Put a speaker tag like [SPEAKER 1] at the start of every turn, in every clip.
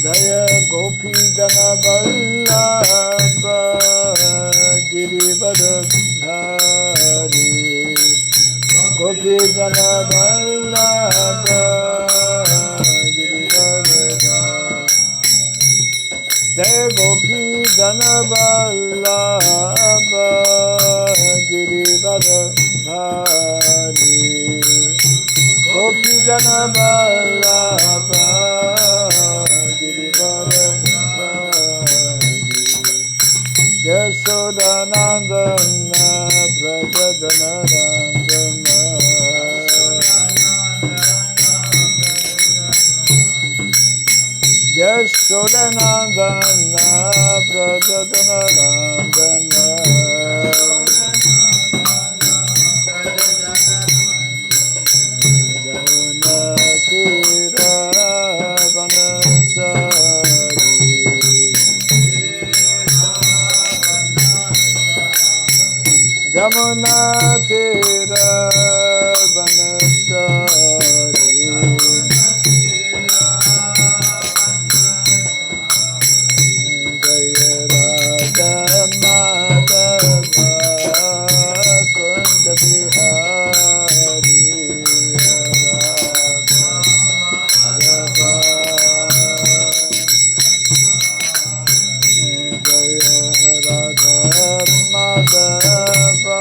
[SPEAKER 1] Jaya Gopi Jana Vallabha Girivardhari Gopi Jana Vallabha Girivardhari Jaya Gopi Jana Vallabha Girivardhari Gopi Jana Vallabha Yashodanandana Brajajanarandana Yashodanandana Brajajanarandana Jamunatira Vanachari Jamuna Tira Vanachari Jaya Radha Madhava Kunja Bihari Jaya Radha Madhava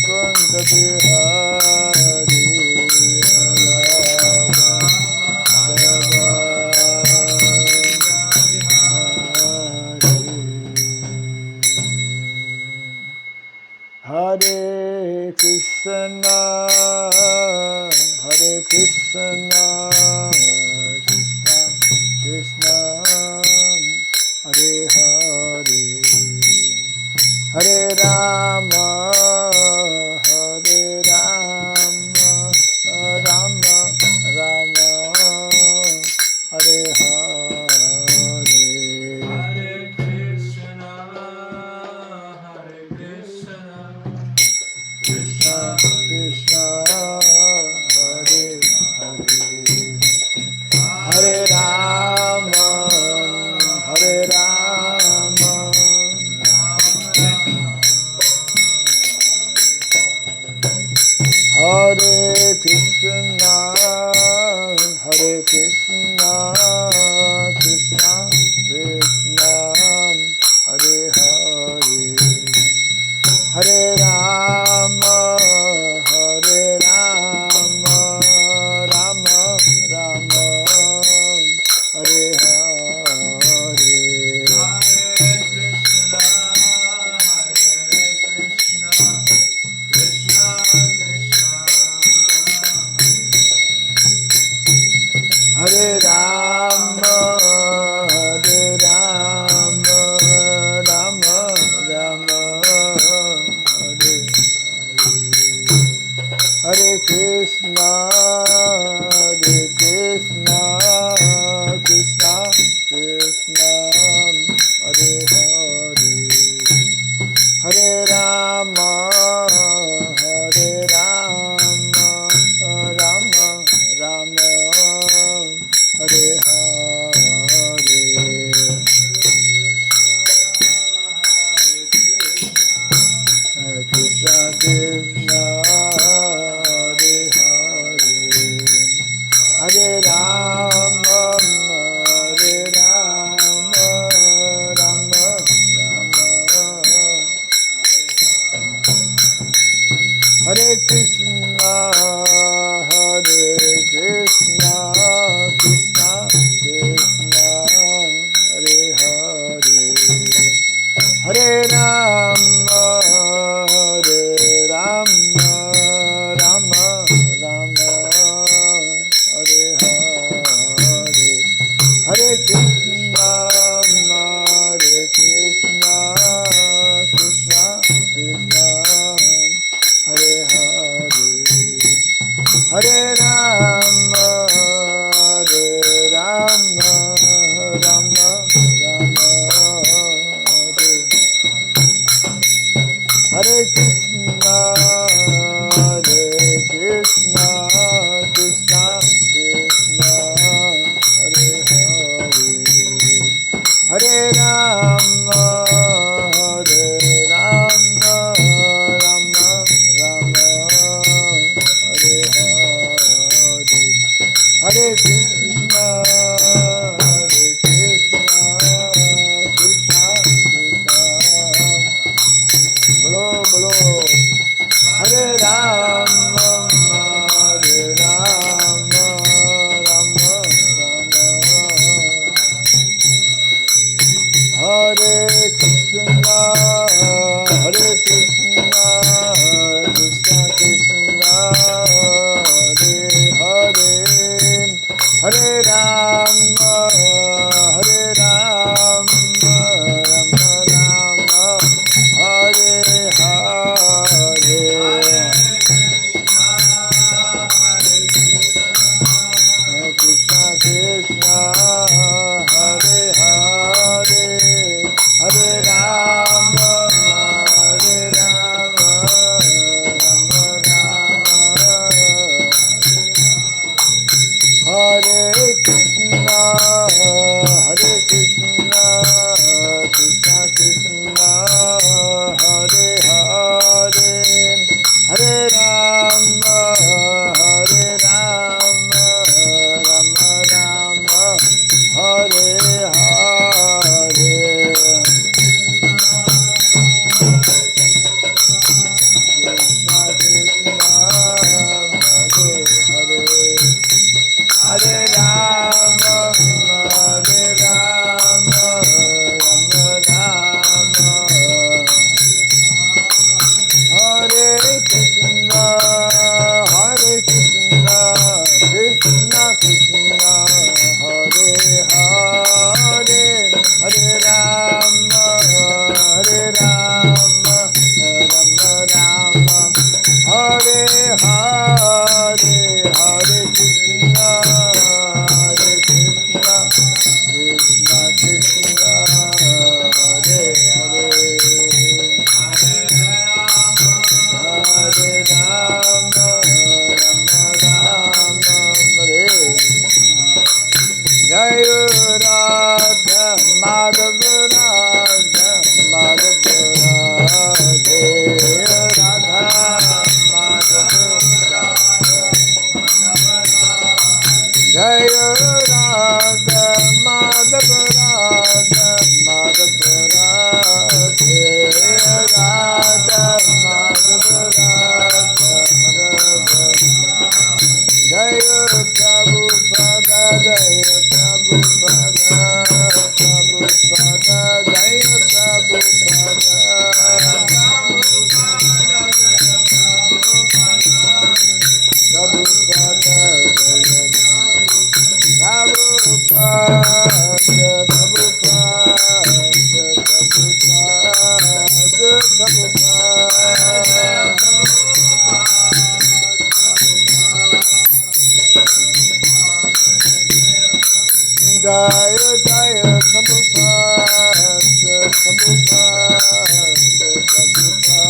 [SPEAKER 1] Kunja Bihari Hare Krishna Hare Krishna Krishna Krishna Hare Hare Hare Rama Hare Rama Rama Rama Hare Hare Hare Krishna Krishna Krishna Hare Hare Hare Rama Hare Rama Hare Krishna Hare Krishna Krishna Krishna Hare Hare Hare Rama Hare Rama Rama Rama Hare Hare Hare Krishna Krishna Krishna Hare Rama Hare Rama Rama Rama Hare Hare Krishna Krishna Krishna Hare Hare Hare Rama Hare Rama Rama Rama Hare Hare Hare Krishna Krishna Hare Hare Hare Rama Hare Rama Rama Rama Hare Krishna Krishna Krishna Hare Hare Hare Rama Hare Rama Rama Rama Hare Hare Hare Krishna Krishna Krishna Hare Hare Hare Rama Rama Rama Rama Hare Hare Krishna Krishna, Hare Krishna, Krishna Krishna, Hare Hare, Hare Rama, Hare Rama, Rama Rama, Hare Hare, Hare Krishna, Hare Krishna, Krishna Krishna, Bolo Bolo, Hare Rama, Hare Rama, Rama Rama, Hare Krishna, Hare Krishna, Krishna Krishna, Hare Hare, Hare Rama, Hare Rama, Rama Rama, Hare Hare, Krishna Krishna, Hare Hare, Hare Rama, Hare Rama, Rama Rama, Hare Krishna, Hare Krishna, Krishna Krishna, Hare Hare, Hare Rama, Hare Rama, Rama Rama, Hare Hare, Krishna Krishna, Hare Hare, Hare Rama, Hare Rama, Rama Rama, Hare Krishna, Hare Krishna, Krishna Krishna, Hare Hare, Hare Rama, Hare Rama, Rama Rama, Hare Hare, Hare Krishna, Hare Krishna, Krishna Krishna, Hare Hare, Hare Rama, Rama Rama, Hare Jaya Radha Madhava Radha Madhava Radhe Radha Madhava Radha, Jaya Radha Madhava Radha Madhava Radhe Radha Madhava Radha Madhava, Jaya Prabhupada, Jaya Prabhupada, Prabhupada, Jaya Prabhupada, Prabhupada, Jaya Prabhupada, Prabhupada, Prabhupada, Jaya Jaya Prabhupada, Prabhupada, Prabhupada, Prabhupada,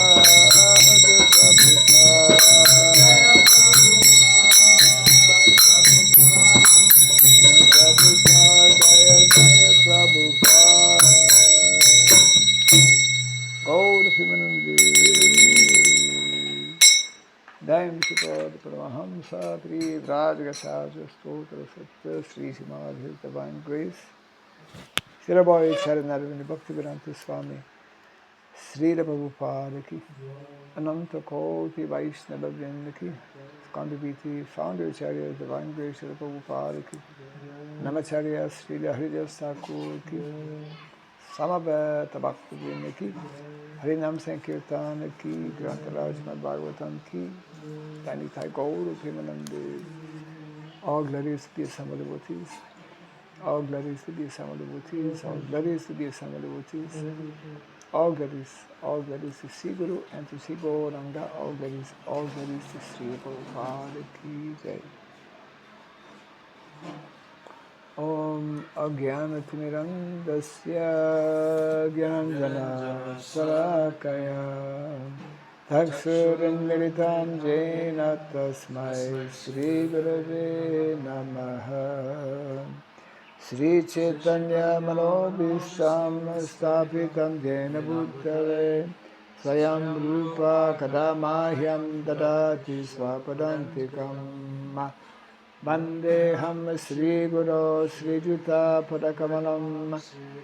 [SPEAKER 1] Prabhupada, Jaya Jaya Prabhupada, Gaur Himanandi, Daim Shukad Paramahamsa, Pri Rajgashaja Stotra Satya, Sri Simad, His Divine Grace, Sirabai Charanarvini Bhaktivedanta Swami, Srila Prabhupada ki, Ananta Koti Vaishnava Vrinda ki, Skandaviti, Founder Acharya, Divine Grace Srila Prabhupada ki, Namacharya Srila Haridas Thakur ki, Samaveta Bhakti Vrinda ki, Harinam Sankirtan ki, Grantaraj Mad Bhagavatam ki, Danitai Gauru Pimanande, all glories to the assembled devotees, all glories to the assembled devotees, all glories to the assembled devotees, all glories to Sri Guru and to Sri Gauranga, all glories to Sri Prabhupada ki jai. Om Agyanatimirandasya Gyananjana Salakaya Taksurinmilitam jena tasmai Sri Gurave Namaha. Sri Chaitanya Manobhishtam Stapitam Jena Bhutale Swayam Rupa Kadamahyam Dadati Swapadantikam Vandeham Sri Guru Sri Juta Padakamalam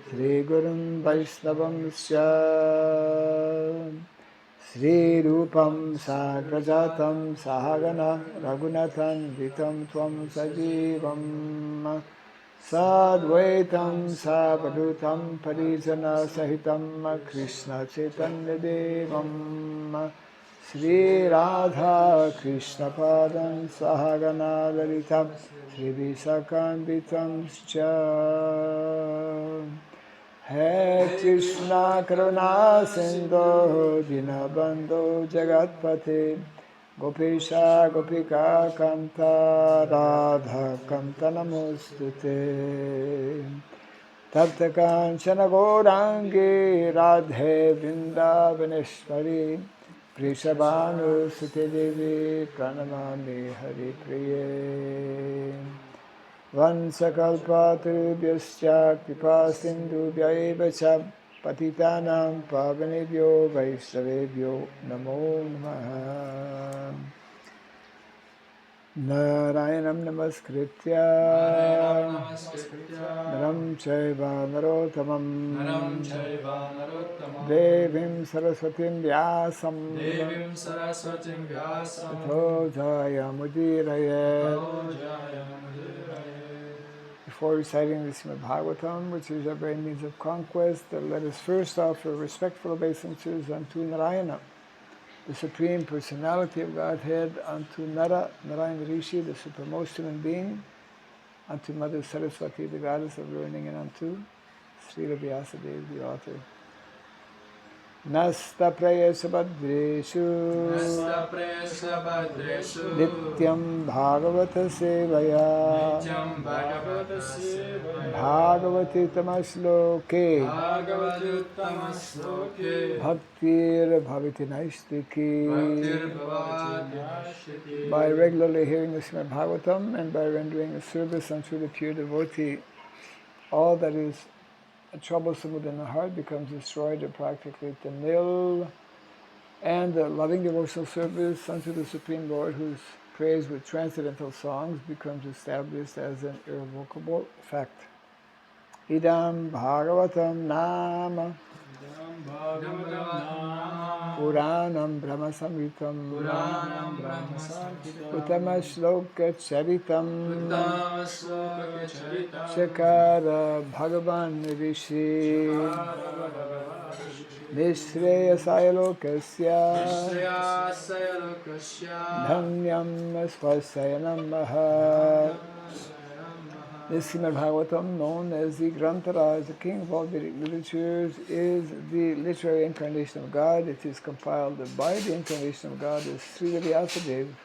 [SPEAKER 1] Sri Gurum Vaishnavam Sya Sri Rupam Sagrajatam Sahagana Raghunathan Vitam Tvam Sajivam Sadvaitam Savadutam Parijana Sahitam Krishna Chaitanya Devam Sri Radha Krishna Padam Sahagana Lalitam Sri Visakanvitam Scha Hai Krishna Karuna Sindhu Dinabandhu Jagatpate Gopesha Gopika Kanta Radha Kanta Namostute Tapta Kanchana Gaurangi Radhe Vrindavaneshwari Prishabhanu Sute Devi Pranamami Hari Priye Vansakalpatarubhyascha kripa sindhubhyaiva cha patitanam pavanebhyo vaishnavebhyo namo namaha. Narayanam namaskritya naram chaiva narottamam devim saraswatim vyasam tato jayamudiraye. Before reciting the Srimad Bhagavatam, which is our very means of conquest, let us first offer respectful obeisances unto Narayana, the Supreme Personality of Godhead, unto Nara, Narayana Rishi, the supremmost human being, unto Mother Saraswati, the goddess of learning, and unto Srila Vyasadeva, the author. Nasta prayasa badreshu nityam bhagavata sevaya bhagavati tamasloke bhaktir bhavati naistiki. By regularly hearing the Srimad Bhagavatam and by rendering a service unto the pure devotee, all that is troublesome within the heart becomes destroyed or practically to nil, and the loving devotional service unto the Supreme Lord, whose praise with transcendental songs becomes established as an irrevocable fact. Idam Bhagavatam Nama Puranam Brahma Samritam Uttama Shloka Charitam Shakara Bhagavan Rishi Nishreyasaya Lokasya Dhanyam Svasayanam Maha. This Srimad Bhagavatam, known as the Grantaraj, the king of all Vedic literatures, is the literary incarnation of God. It is compiled by the incarnation of God as Srila Vyasadeva.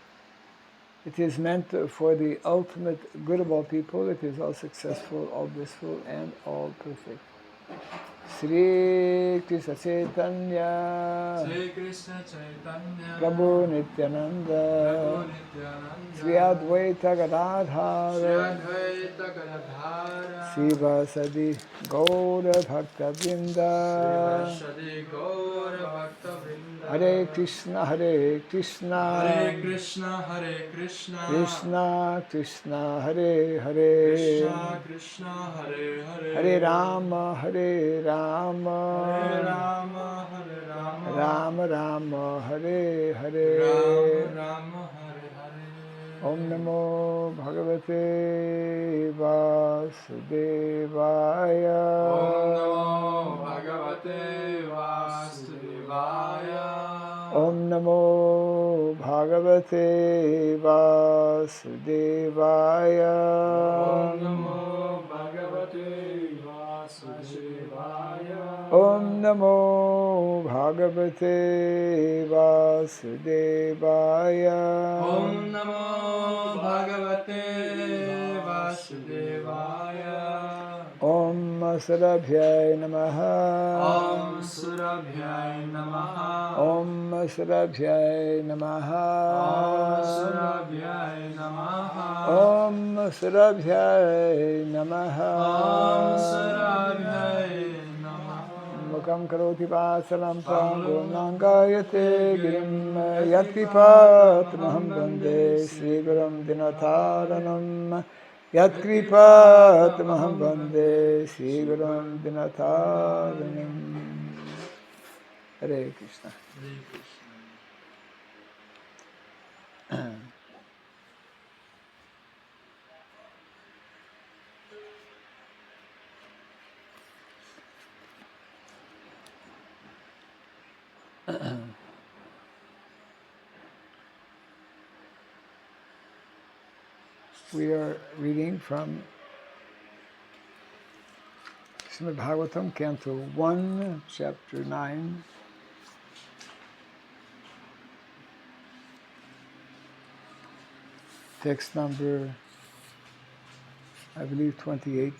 [SPEAKER 1] It is meant for the ultimate good of all people. It is all successful, all blissful, and all perfect. Sri Krishna Chaitanya Prabhu Nityananda Sri Advaita Gadadhara Siva Sadi Gaura Bhakta Vrinda. Hare Krishna Hare Krishna Krishna Krishna Hare Hare Hare Rama Hare Rama Rama Rama Hare Hare. Om Namo Bhagavate Vasudevaya. Om Namo Bhagavate Vasudevaya. Om Namo Bhagavate Vasudevaya.
[SPEAKER 2] Om Namo Bhagavate Vasudevaya.
[SPEAKER 1] Om Surabhyay Namaha.
[SPEAKER 2] Om Surabhyay Namaha.
[SPEAKER 1] Om Surabhyay Namaha.
[SPEAKER 2] Om Surabhyay Namaha.
[SPEAKER 1] Om Surabhyay Namaha.
[SPEAKER 2] Om Surabhyay Namaha.
[SPEAKER 1] Mukam karoti vasalam tvam gurnangayate girim yatkipat maham bande Sri Gurum Dinataranam yatkipat maham bande Sri Gurum Dinataranam. Hare Krishna.
[SPEAKER 2] Hare Krishna.
[SPEAKER 1] We are reading from Srimad Bhagavatam, Canto 1, Chapter 9. Text number, I believe, 28.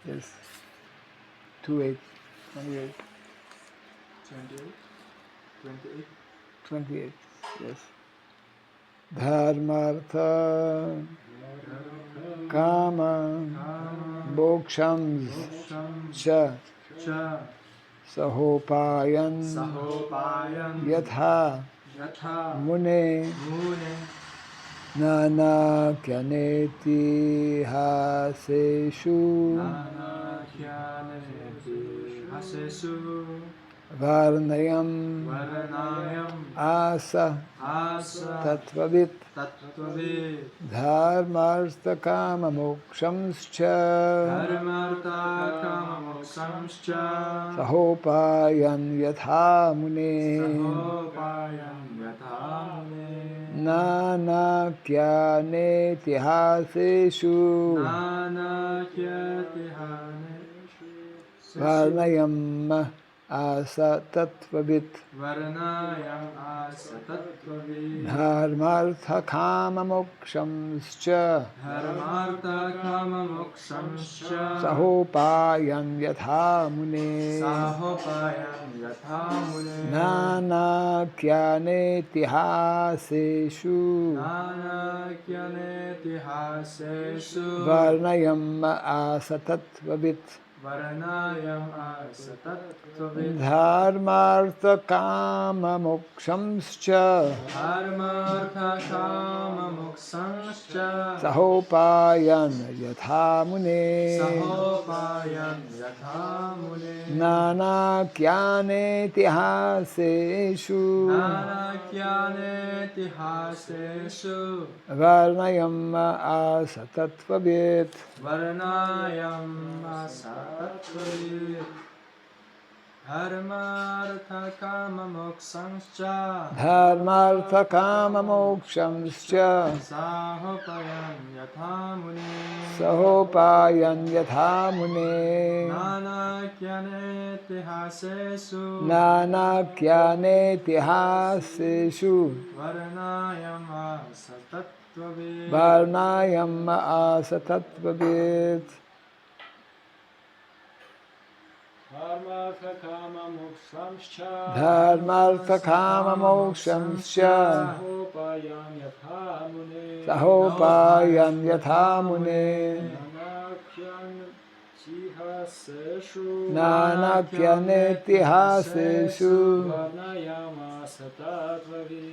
[SPEAKER 1] Yes, 28, 28.
[SPEAKER 2] 28.
[SPEAKER 1] 28, yes. Dharmartha Kama Mokshams Cha Sahopayan Yatha Mune Nana Kyaneti Haseshu Varnayam Asa Tatvavit Dharmartha Kama Mokshamscha Sahopayan Yatha Mune Nana Kyaneti Haseshu Varnayam Asa Tattvavit Dharmartha Kama Mokshamscha Sahopayan Yatha Mune Nana Kyaneti Haseshu Varnayam Asa Tattvavit Dharmartha Kama Mokshamscha Sahopayan Yatha Mune Nana Kyaneti Haseshu Varnayam Asa Tattvavit
[SPEAKER 2] Dharmartha Kama Mokshamscha
[SPEAKER 1] Dharmartha Kama Mokshamscha
[SPEAKER 2] Sahopayan Yatha Mune
[SPEAKER 1] Sahopayan Yatha Mune
[SPEAKER 2] Nana Kyaneti Hasesu
[SPEAKER 1] Nana Kyaneti Haseshu
[SPEAKER 2] Varnayam Asatattvavit
[SPEAKER 1] Varnayam Asa Tattvavit
[SPEAKER 2] Dharmartha Kama Mokshamscha
[SPEAKER 1] Dharmartha Kama Mokshamscha
[SPEAKER 2] Sahopayan Yatha Mune
[SPEAKER 1] Sahopayan Yatha Mune Nana Kyaneti Haseshu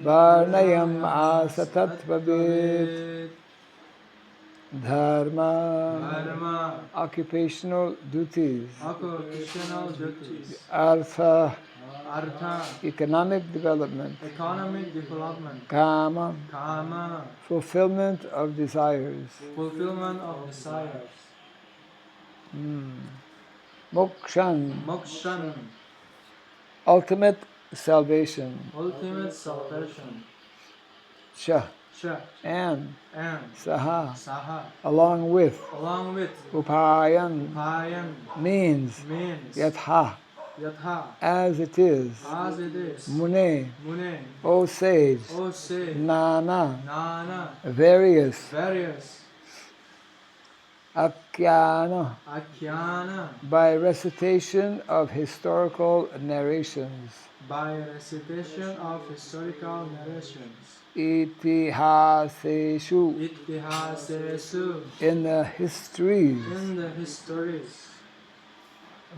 [SPEAKER 1] Varnayam Asa Tattvavit Dharma occupational duties Artha economic development Kama fulfillment of desires Mokshan ultimate salvation Sha and Saha along with Upayan means Yatha as it is Mune O sage Nana various
[SPEAKER 2] Akhyana,
[SPEAKER 1] by recitation of historical narrations,
[SPEAKER 2] by recitation of historical narrations,
[SPEAKER 1] itihaseshu,
[SPEAKER 2] Itihasesu,
[SPEAKER 1] in the histories,
[SPEAKER 2] in the histories,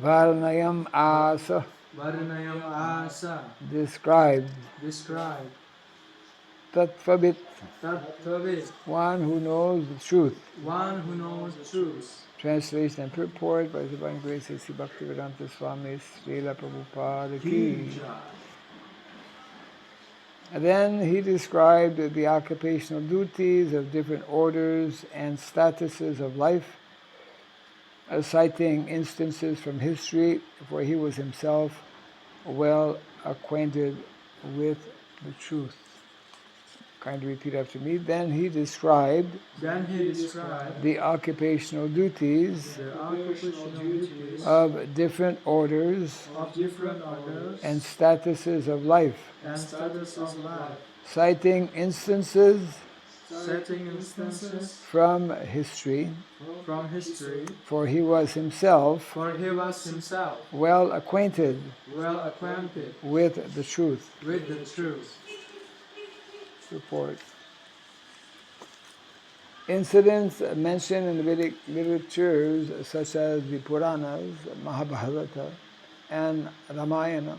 [SPEAKER 1] varnayam asa,
[SPEAKER 2] Varnayam Asa,
[SPEAKER 1] described,
[SPEAKER 2] described,
[SPEAKER 1] tattvabit,
[SPEAKER 2] Tattvavit,
[SPEAKER 1] one who knows the truth.
[SPEAKER 2] one who knows truth.
[SPEAKER 1] Translation and purport by His Divine Grace A.C. Bhaktivedanta Swami Srila Prabhupada Ki. And then he described the occupational duties of different orders and statuses of life, citing instances from history where he was himself well acquainted with the truth. Kindly repeat after me. Then he described the occupational duties of different orders and statuses of life, citing instances from history, for he was himself well acquainted with the truth. Report. Incidents mentioned in the Vedic literatures such as the Puranas, Mahabharata, and Ramayana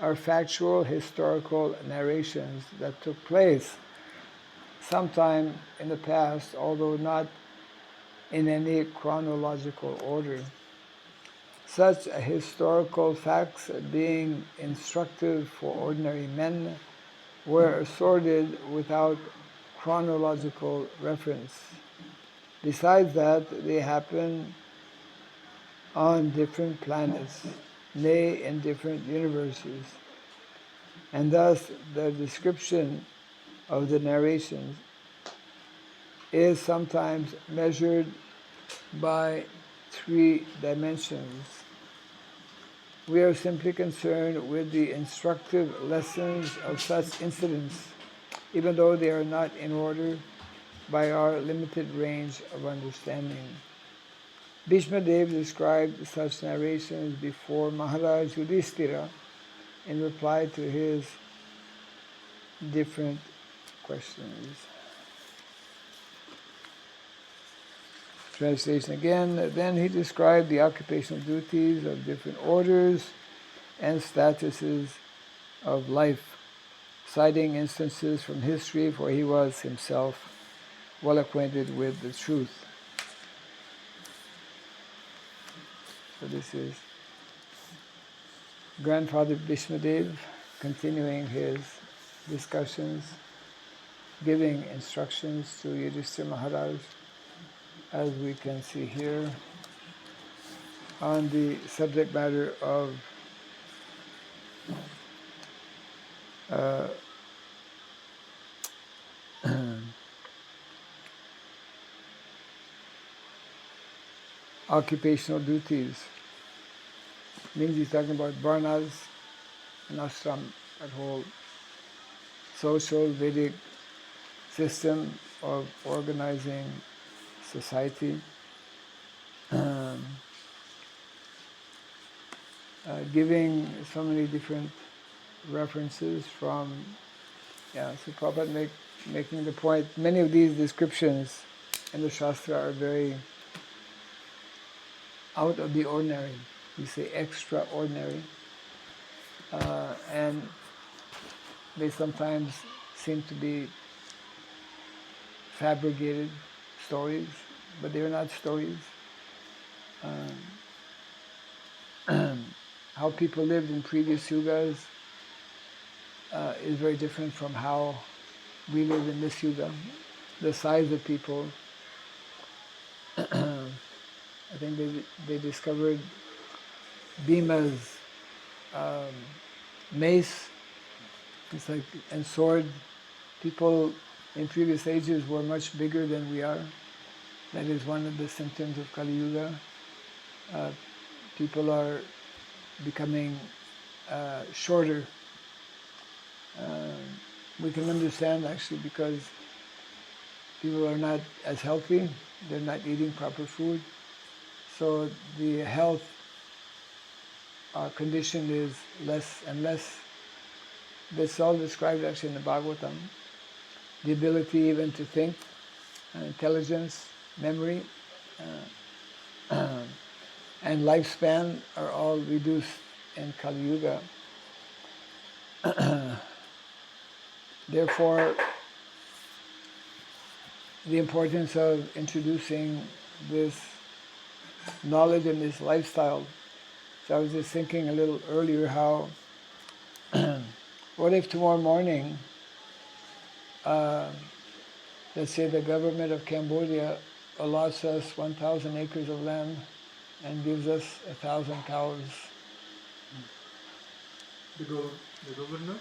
[SPEAKER 1] are factual historical narrations that took place sometime in the past, although not in any chronological order. Such historical facts, being instructive for ordinary men, were assorted without chronological reference. Besides that, they happen on different planets, nay, in different universes, and thus the description of the narrations is sometimes measured by 3 dimensions. We are simply concerned with the instructive lessons of such incidents, even though they are not in order by our limited range of understanding. Bhishma Dev described such narrations before Maharaj Yudhishthira in reply to his different questions. Translation again. Then he described the occupational duties of different orders and statuses of life, citing instances from history, for he was himself well acquainted with the truth. So this is Grandfather Bhishmadev continuing his discussions, giving instructions to Yudhishthira Maharaj, as we can see here, on the subject matter of occupational duties. Means he's talking about varnas and ashram, that whole social Vedic system of organizing society, giving so many different references from, so Prabhupada making the point, many of these descriptions in the Shastra are very out of the ordinary. We say extraordinary. And they sometimes seem to be fabricated stories, but they are not stories. How people lived in previous yugas is very different from how we live in this yuga. The size of people, I think they discovered Bhima's mace, it's like, and sword. People in previous ages were much bigger than we are. That is one of the symptoms of Kali Yuga. People are becoming shorter. We can understand actually because people are not as healthy, they're not eating proper food, So the health condition is less and less. This is all described actually in the Bhagavatam. The ability even to think, intelligence, memory, and lifespan are all reduced in Kali Yuga. Therefore, the importance of introducing this knowledge and this lifestyle. So I was just thinking a little earlier how, what if tomorrow morning, let's say the government of Cambodia allots us 1,000 acres of land and gives us 1,000 cows.
[SPEAKER 2] The governor?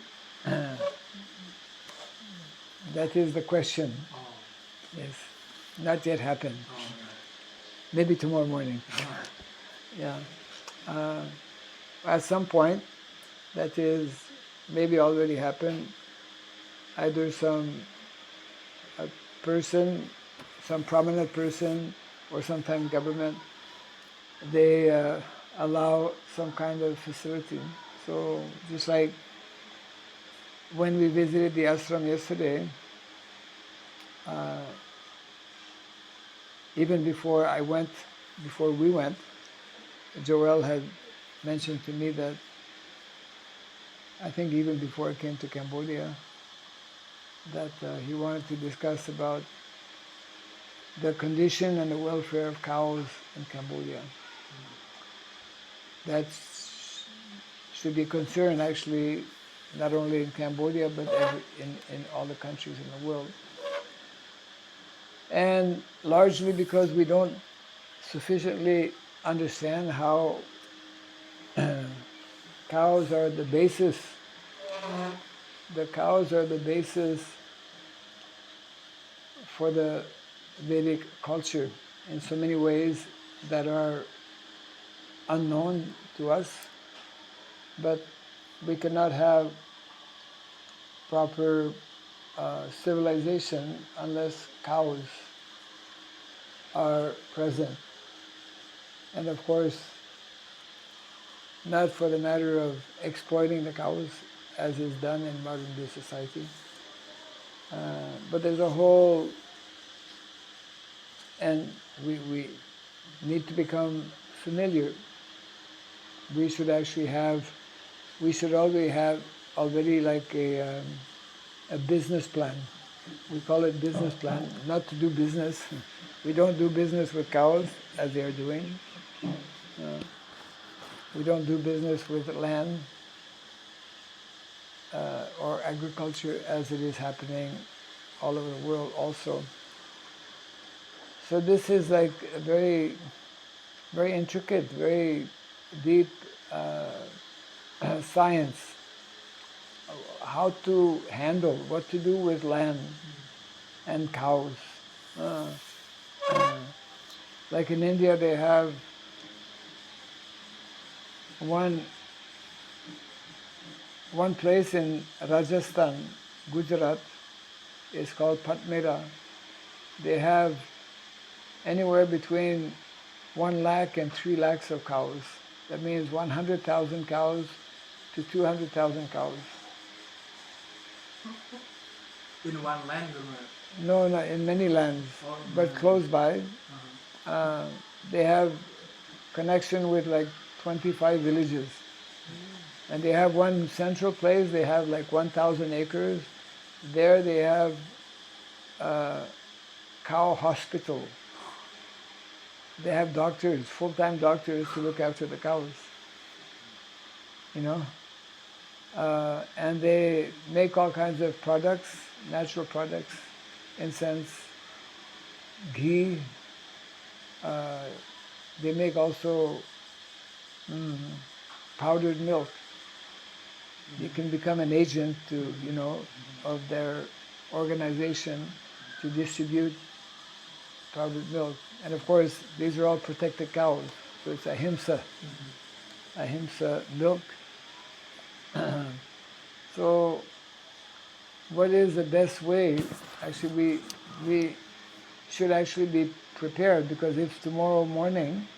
[SPEAKER 1] That is the question.
[SPEAKER 2] Oh.
[SPEAKER 1] Yes, not yet happened.
[SPEAKER 2] Oh.
[SPEAKER 1] Maybe tomorrow morning. Yeah. At some point, that is maybe already happened, either some person, some prominent person, or sometimes government, they allow some kind of facility. So just like when we visited the ashram yesterday, even before we went, Joel had mentioned to me that I think even before I came to Cambodia, that he wanted to discuss about the condition and the welfare of cows in Cambodia. That should be concerned actually not only in Cambodia but in all the countries in the world. And largely because we don't sufficiently understand how cows are the basis. The cows are the basis for the Vedic culture in so many ways that are unknown to us, but we cannot have proper civilization unless cows are present. And of course, not for the matter of exploiting the cows as is done in modern day society, but there's a whole, and we need to become familiar. We should actually have, we should already like a business plan. We call it business plan, not to do business. We don't do business with cows as they are doing. We don't do business with land or agriculture as it is happening all over the world also. So this is like a very, very intricate, very deep science. How to handle, what to do with land and cows. Like in India, they have one place in Rajasthan, Gujarat, is called Patmera. They have anywhere between 1 lakh and 3 lakhs of cows. That means 100,000 cows to 200,000 cows.
[SPEAKER 2] In one land?
[SPEAKER 1] No, in many lands, but close by. They have connection with like 25 villages. And they have one central place, they have like 1,000 acres. There they have a cow hospital. They have doctors, full-time doctors to look after the cows. You know? And they make all kinds of products, natural products, incense, ghee. They make also powdered milk. You can become an agent to, of their organization to distribute powdered milk. And of course, these are all protected cows. So it's ahimsa milk. So what is the best way? Actually, we should actually be prepared, because if tomorrow morning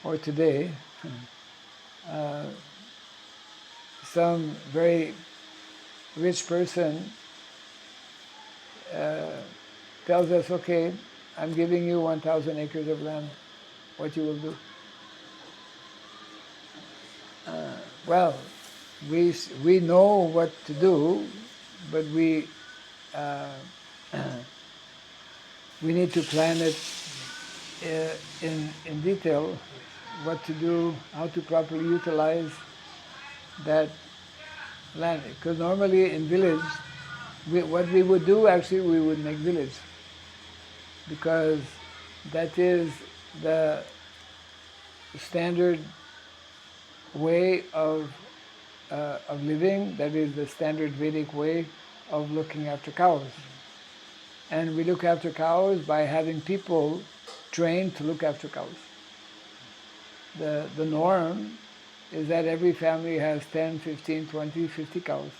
[SPEAKER 1] or today, uh, some very rich person tells us, okay, I'm giving you 1,000 acres of land, what you will do? Well, we know what to do, but uh, we need to plan it in detail, what to do, how to properly utilize that land. Because normally in village, what we would do actually, we would make village, because that is the standard way of living. That is the standard Vedic way of looking after cows. And we look after cows by having people trained to look after cows. The norm is that every family has 10, 15, 20, 50 cows.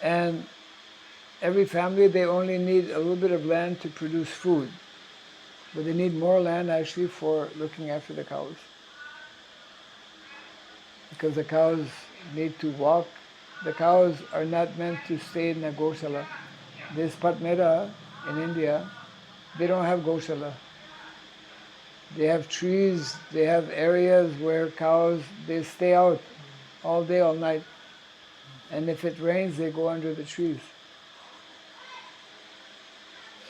[SPEAKER 1] And every family, they only need a little bit of land to produce food. But they need more land actually for looking after the cows. Because the cows need to walk. The cows are not meant to stay in a Goshala. This Patmera in India, they don't have Goshala. They have trees, they have areas where cows, they stay out all day, all night. And if it rains, they go under the trees.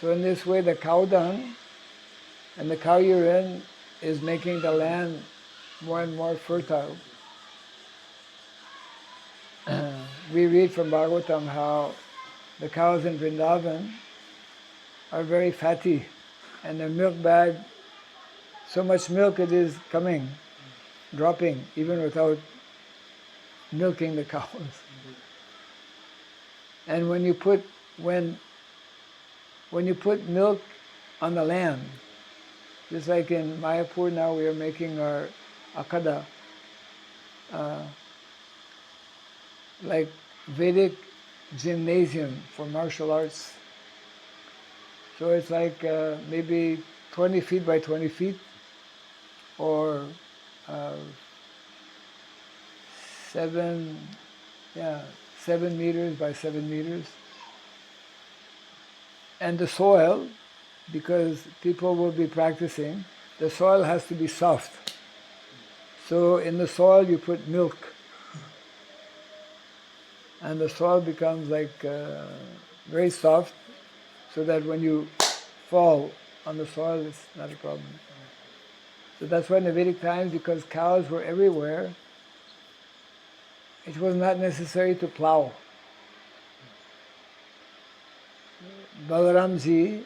[SPEAKER 1] So in this way, the cow dung and the cow urine is making the land more and more fertile. We read from Bhagavatam how the cows in Vrindavan are very fatty, and their milk bag, so much milk it is coming, dropping, even without milking the cows. And when you put milk on the land, just like in Mayapur now, we are making our akada, like Vedic gymnasium for martial arts. So it's like maybe 20 feet by 20 feet, or 7 meters by 7 meters. And the soil, because people will be practicing, the soil has to be soft. So in the soil you put milk, and the soil becomes like very soft, so that when you fall on the soil, it's not a problem. So that's why in the Vedic times, because cows were everywhere, it was not necessary to plow. Balaramji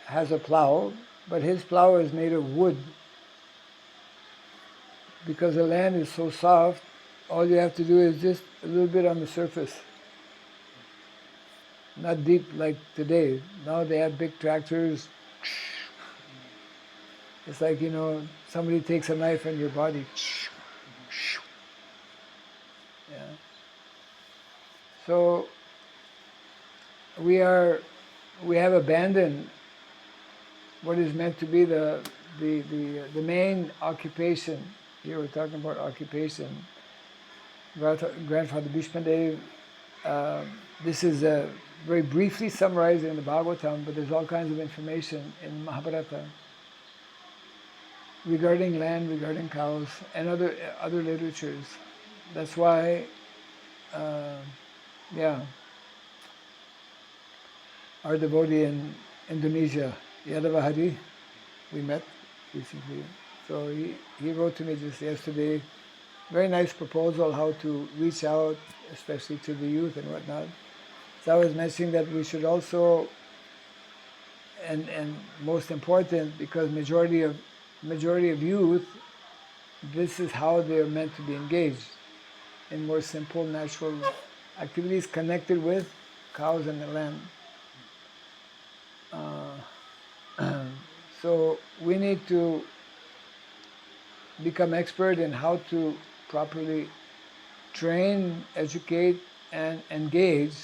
[SPEAKER 1] has a plow, but his plow is made of wood. Because the land is so soft, all you have to do is just a little bit on the surface. Not deep like today. Now they have big tractors. It's like, somebody takes a knife on your body. Yeah. So we have abandoned what is meant to be the main occupation. Here we're talking about occupation. Grandfather Bhishmadev, this is very briefly summarized in the Bhagavatam, but there's all kinds of information in Mahabharata regarding land, regarding cows, and other literatures. That's why, our devotee in Indonesia, Yadava Hari, we met recently. So he wrote to me just yesterday, very nice proposal how to reach out, especially to the youth and whatnot. So I was mentioning that we should also, and most important, because majority of youth, this is how they are meant to be engaged in more simple, natural activities connected with cows and the land. So we need to become expert in how to properly train, educate, and engage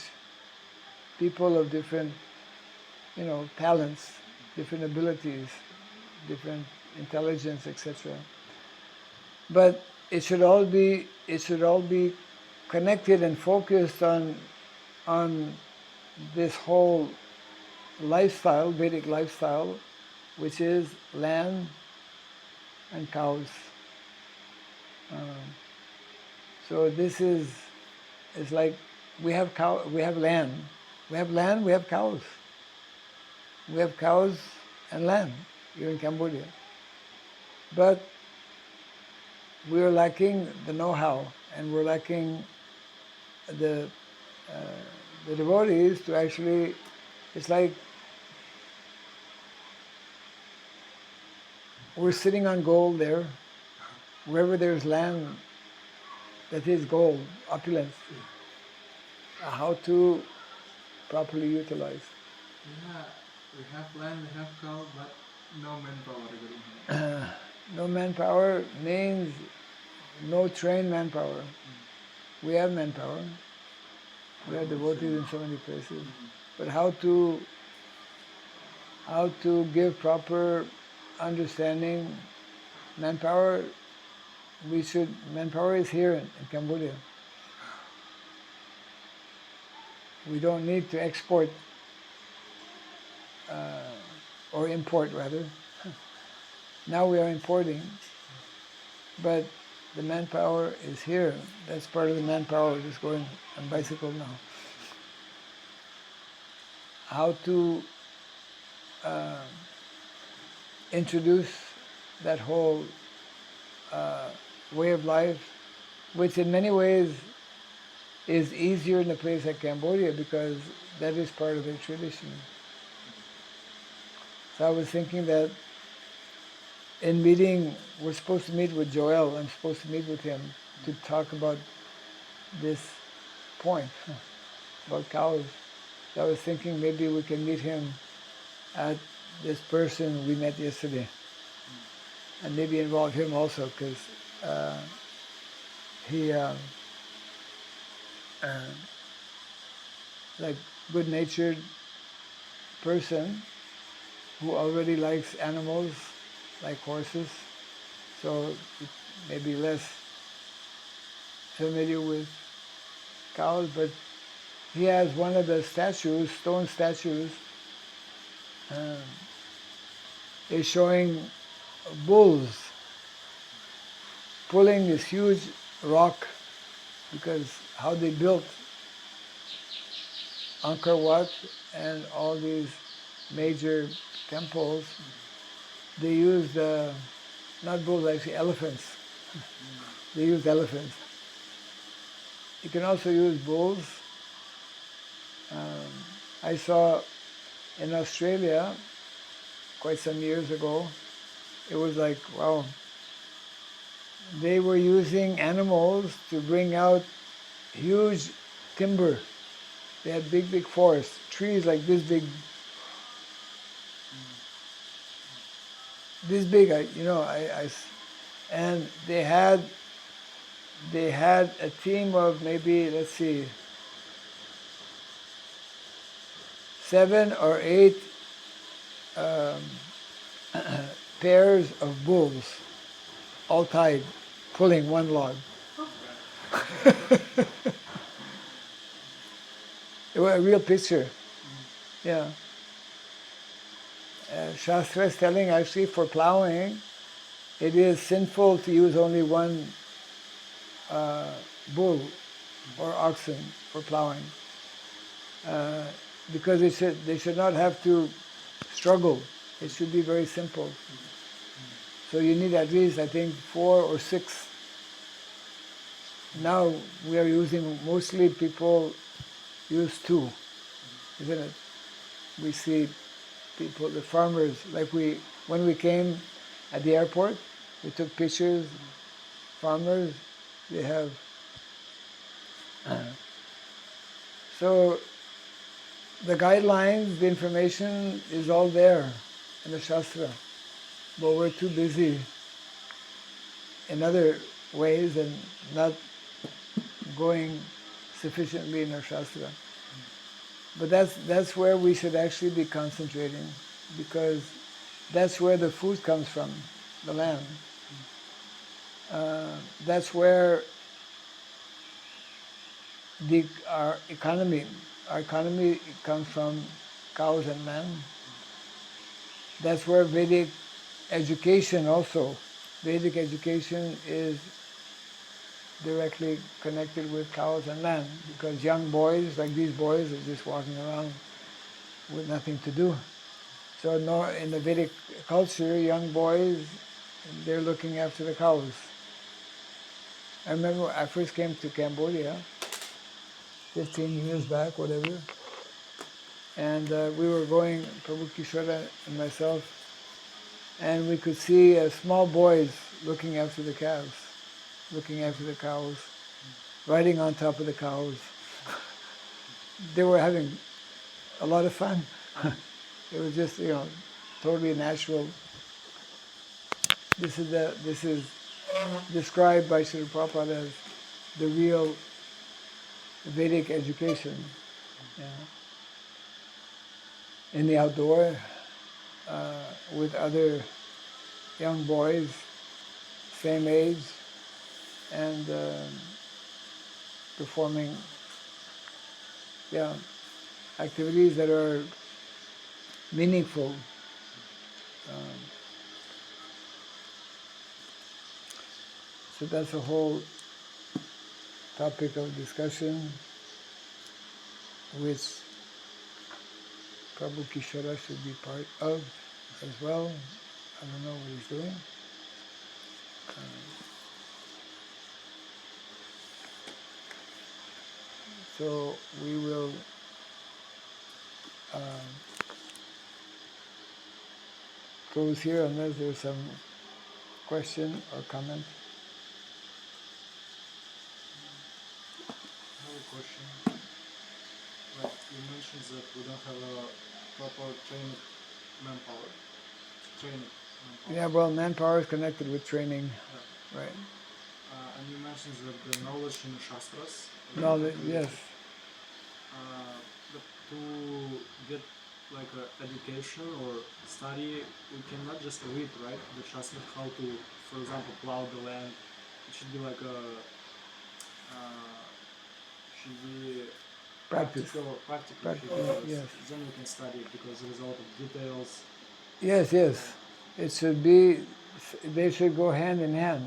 [SPEAKER 1] people of different, talents different abilities, different intelligence, etc. But it should all be connected and focused on this whole lifestyle, Vedic lifestyle, which is land and cows. So this is, it's like we have we have land, we have cows. We have cows and land here in Cambodia. But we're lacking the know-how, and we're lacking the devotees to actually, it's like we're sitting on gold there. Wherever there's land that is gold, opulence, how to properly utilize.
[SPEAKER 2] Yeah, we have land, we have cow, but no manpower.
[SPEAKER 1] No manpower means no trained manpower. We have manpower. We have devotees in so many places. But how to give proper understanding, manpower, manpower is here in Cambodia. We don't need to export or import rather. Now we are importing, but the manpower is here. That's part of the manpower just going on bicycle now. How to introduce that whole way of life, which in many ways is easier in a place like Cambodia because that is part of their tradition. So I was thinking that in meeting, we're supposed to meet with Joel. I'm supposed to meet with him to talk about this point, about cows. So I was thinking maybe we can meet him at this person we met yesterday, and maybe involve him also, because he, like good-natured person who already likes animals, like horses, so maybe less familiar with cows, but he has one of the statues, stone statues, is showing bulls pulling this huge rock, because how they built Angkor Wat and all these major temples, they used, not bulls, actually elephants. They used elephants. You can also use bulls. I saw in Australia, quite some years ago, it was like, wow, they were using animals to bring out huge timber. They had big, big forests, trees like this big, and they had a team of maybe, let's see, 7 or 8 pairs of bulls, all tied, pulling one log. It was a real picture. Yeah. Shastra is telling actually for plowing, it is sinful to use only one bull or oxen for plowing, because they should not have to struggle. It should be very simple. So you need at least, I think, 4 or 6. Now we are using, mostly people use 2, isn't it? We see people, the farmers, like when we came at the airport, we took pictures. Farmers, they have. So the guidelines, the information is all there in the Shastra, but we're too busy in other ways and not going sufficiently in our Shastra. But that's where we should actually be concentrating. because that's where the food comes from, the land. That's where our economy comes from cows and land. That's where Vedic education also. Vedic education is directly connected with cows and land, because young boys, like these boys, are just walking around with nothing to do. So in the Vedic culture, young boys, they're looking after the cows. I remember I first came to Cambodia 15 years back, whatever, and we were going, Prabhu Kishora and myself, and we could see small boys looking after the calves, looking after the cows, riding on top of the cows. They were having a lot of fun. It was just, totally natural. This is described by Srila Prabhupada as the real Vedic education. Yeah. In the outdoor, with other young boys, same age, and performing, activities that are meaningful. So that's a whole topic of discussion, which Prabhu Kishora should be part of as well. I don't know what he's doing. So we will close here unless there's some question or comment.
[SPEAKER 2] I have a question. Like you mentioned that we don't have a proper trained manpower.
[SPEAKER 1] Yeah, well, manpower is connected with training,
[SPEAKER 2] Yeah.
[SPEAKER 1] right?
[SPEAKER 2] And you mentioned that the knowledge in Shastras.
[SPEAKER 1] Knowledge, yes.
[SPEAKER 2] But to get like education or study, we cannot just read, right? The Shastras, how to, for example, plow the land. It should be like should be
[SPEAKER 1] Practice.
[SPEAKER 2] practical.
[SPEAKER 1] Yes.
[SPEAKER 2] Then we can study it because there's a lot of details.
[SPEAKER 1] Yes, yes. It should be, they should go hand in hand.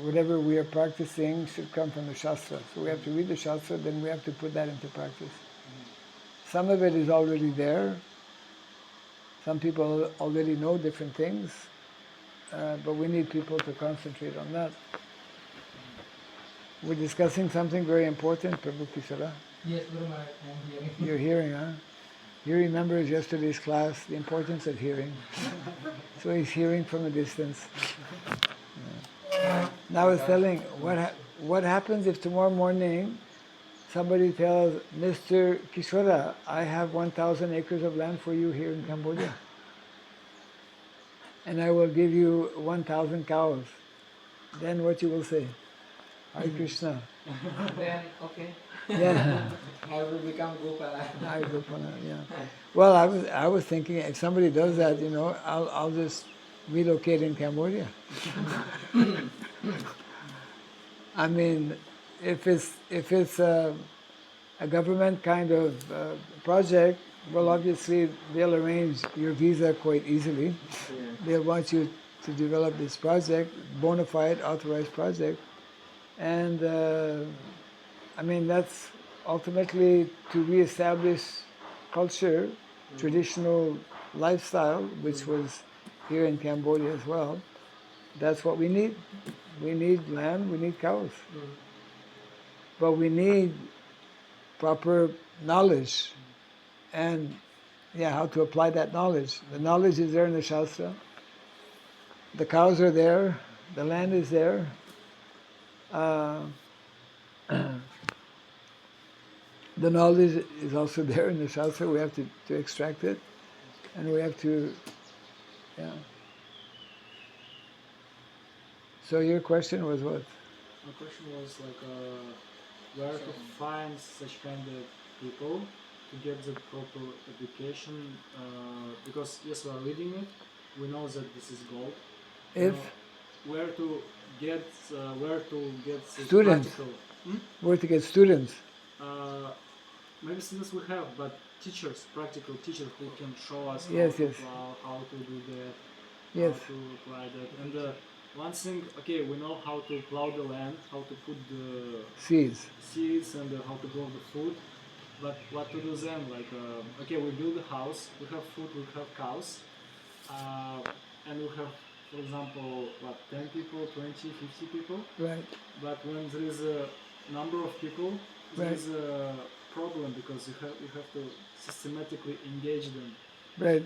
[SPEAKER 1] Whatever we are practicing should come from the Shastra. So we have to read the Shastra, then we have to put that into practice. Some of it is already there. Some people already know different things, but we need people to concentrate on that. We're discussing something very important, Prabhu Kisara.
[SPEAKER 3] Yes, Guru Maharaj, I am hearing.
[SPEAKER 1] You're hearing, huh? He remembers yesterday's class, the importance of hearing. So he's hearing from a distance. Yeah. Now I was telling, what happens if tomorrow morning somebody tells Mr. Kishora, I have 1,000 acres of land for you here in Cambodia, and I will give you 1,000 cows. Then what you will say? Hare Krishna.
[SPEAKER 3] Then, okay.
[SPEAKER 1] Yeah.
[SPEAKER 3] I will become Gopala.
[SPEAKER 1] Hare Gopala, yeah. Well, I was thinking if somebody does that, I'll just relocate in Cambodia. I mean, if it's a government kind of project, well, obviously they'll arrange your visa quite easily.
[SPEAKER 3] Yeah.
[SPEAKER 1] They'll want you to develop this project, bona fide, authorized project, and I mean that's ultimately to reestablish culture, traditional lifestyle, which was here in Cambodia as well. That's what we need. We need land, we need cows. But we need proper knowledge and how to apply that knowledge. The knowledge is there in the Shastra. The cows are there, the land is there. The knowledge is also there in the Shastra. We have to extract it, and we have to, So your question was what?
[SPEAKER 2] My question was like, where to find such kind of people to get the proper education, because yes, we are reading it, we know that this is gold. You
[SPEAKER 1] If
[SPEAKER 2] know, where to get the
[SPEAKER 1] Students.
[SPEAKER 2] practical.
[SPEAKER 1] where to get students,
[SPEAKER 2] Uh, Maybe students we have, but teachers, practical teachers who can show us how
[SPEAKER 1] Yes,
[SPEAKER 2] to
[SPEAKER 1] yes.
[SPEAKER 2] plow, how to do that,
[SPEAKER 1] Yes.
[SPEAKER 2] how to apply that. And one thing, okay, we know how to plow the land, how to put the
[SPEAKER 1] Seeds.
[SPEAKER 2] seeds, and how to grow the food. But what to do then? Like, okay, we build a house, we have food, we have cows, and we have, for example, what, 10 people, 20, 50 people.
[SPEAKER 1] Right.
[SPEAKER 2] But when there is a number of people, there
[SPEAKER 1] Right.
[SPEAKER 2] is a problem because you have to systematically engage them.
[SPEAKER 1] Right.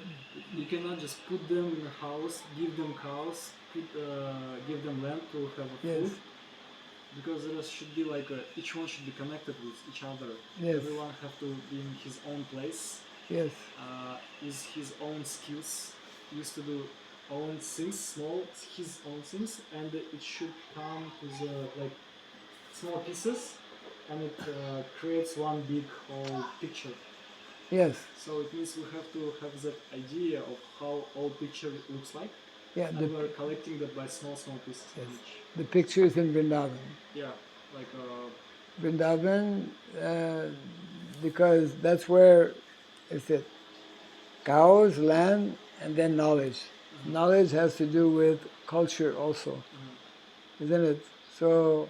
[SPEAKER 2] You cannot just put them in a house, give them cows, give them land to have a
[SPEAKER 1] Yes.
[SPEAKER 2] food, because there should be like each one should be connected with each other.
[SPEAKER 1] Yes.
[SPEAKER 2] Everyone have to be in his own place,
[SPEAKER 1] Yes.
[SPEAKER 2] use his own skills, used to do own things, his own things, and it should come to the like small pieces, and it creates one big whole picture.
[SPEAKER 1] Yes.
[SPEAKER 2] So it means we have to have that idea of how whole picture looks like,
[SPEAKER 1] Yeah.
[SPEAKER 2] and we're collecting that by small pieces
[SPEAKER 1] Yes.
[SPEAKER 2] each.
[SPEAKER 1] The pictures in Vrindavan.
[SPEAKER 2] Yeah, like
[SPEAKER 1] Vrindavan, because that's where it's it. Cows, land, and then knowledge. Knowledge has to do with culture also, isn't it? So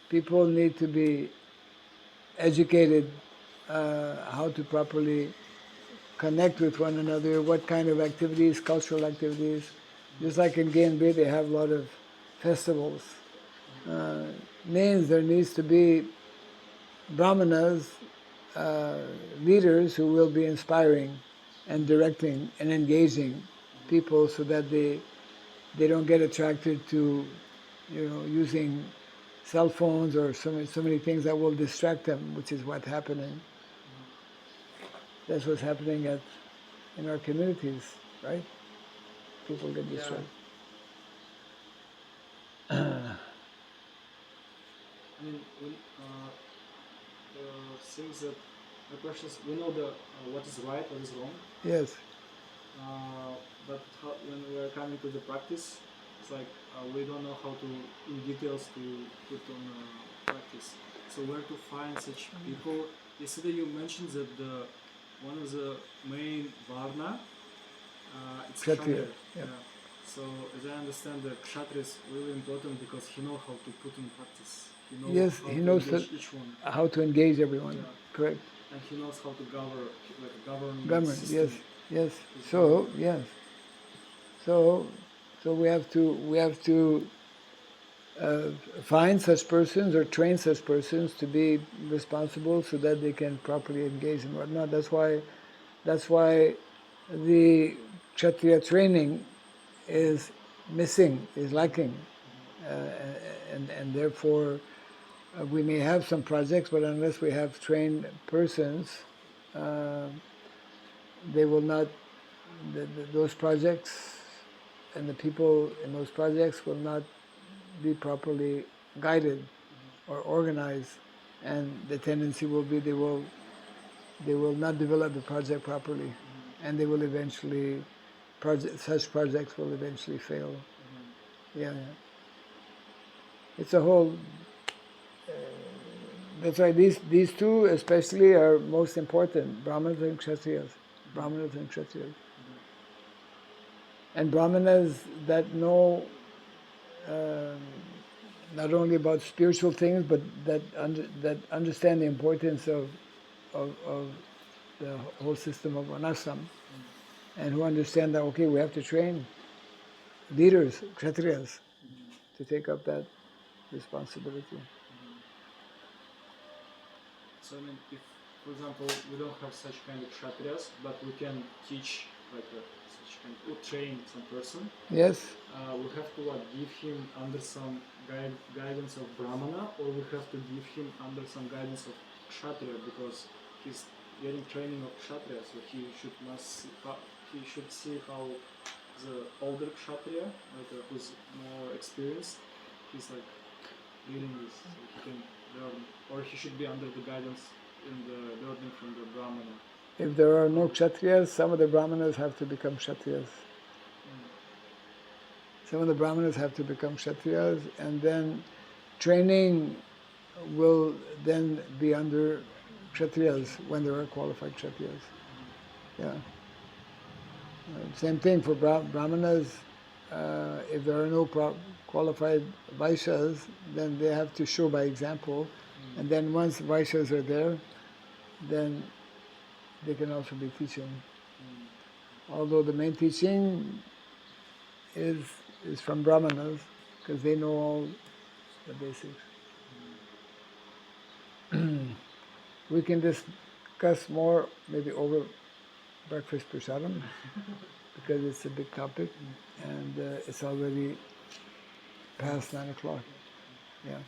[SPEAKER 1] people need to be educated how to properly connect with one another, what kind of activities, cultural activities. Just like in Genbe, they have a lot of festivals. Means there needs to be brahmanas, leaders who will be inspiring and directing and engaging people so that they don't get attracted to, using cell phones or so many things that will distract them, which is what's happening. That's what's happening in our communities, right? People get distracted.
[SPEAKER 2] I mean, the things that the questions we know what is right, what is wrong,
[SPEAKER 1] Yes,
[SPEAKER 2] but when we are coming to the practice, it's like we don't know how to in details to put on practice. So where to find such people? Yesterday you mentioned that one of the main varna, it's
[SPEAKER 1] Kshatriya.
[SPEAKER 2] kshatriya.
[SPEAKER 1] Yep.
[SPEAKER 2] So as I understand, the kshatriya is really important because he knows how to put in practice. He knows
[SPEAKER 1] Yes,
[SPEAKER 2] how
[SPEAKER 1] he
[SPEAKER 2] to
[SPEAKER 1] knows
[SPEAKER 2] engage each one.
[SPEAKER 1] how to engage everyone.
[SPEAKER 2] Yeah.
[SPEAKER 1] Correct.
[SPEAKER 2] And he knows how to govern
[SPEAKER 1] Government.
[SPEAKER 2] system.
[SPEAKER 1] Yes. So yes. So we have to find such persons or train such persons to be responsible so that they can properly engage and whatnot. That's why the Kshatriya training is missing, is lacking, and therefore we may have some projects, but unless we have trained persons, they will not. Those projects and the people in those projects will not be properly guided or organized, and the tendency will be they will not develop the project properly, and they will eventually such projects will eventually fail. Yeah, yeah. It's a whole. That's why these two especially are most important: Brahmanas and Kshatriyas. Brahmanas and Kshatriyas. And Brahmanas that know not only about spiritual things, but that understand the importance of the whole system of Varnashram, and who understand that okay, we have to train leaders, Kshatriyas, to take up that responsibility.
[SPEAKER 2] So I mean, if for example we don't have such kind of kshatriyas, but we can teach such kind or train some person,
[SPEAKER 1] Yes,
[SPEAKER 2] we have to give him under some guidance of brahmana, or we have to give him under some guidance of kshatriya because he's getting training of kshatriya, so he should see how the older kshatriya, who's more experienced, he's like leading this, so he can learn, or he should be under the guidance in the learning from the Brahmana.
[SPEAKER 1] If there are no Kshatriyas, some of the Brahmanas have to become Kshatriyas. Some of the Brahmanas have to become Kshatriyas, and then training will then be under Kshatriyas when there are qualified Kshatriyas. Yeah. Same thing for Brahmanas. If there are no qualified Vaishyas, then they have to show by example. And then once Vaishyas are there, then they can also be teaching. Although the main teaching is from Brahmanas, because they know all the basics. We can discuss more maybe over breakfast prasadam, because it's a big topic, and it's already past 9 o'clock. Yeah.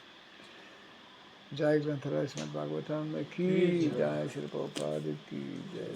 [SPEAKER 1] Jai Grantaraj Srimad Bhagavatam ki jai, Srila Prabhupada ki jai.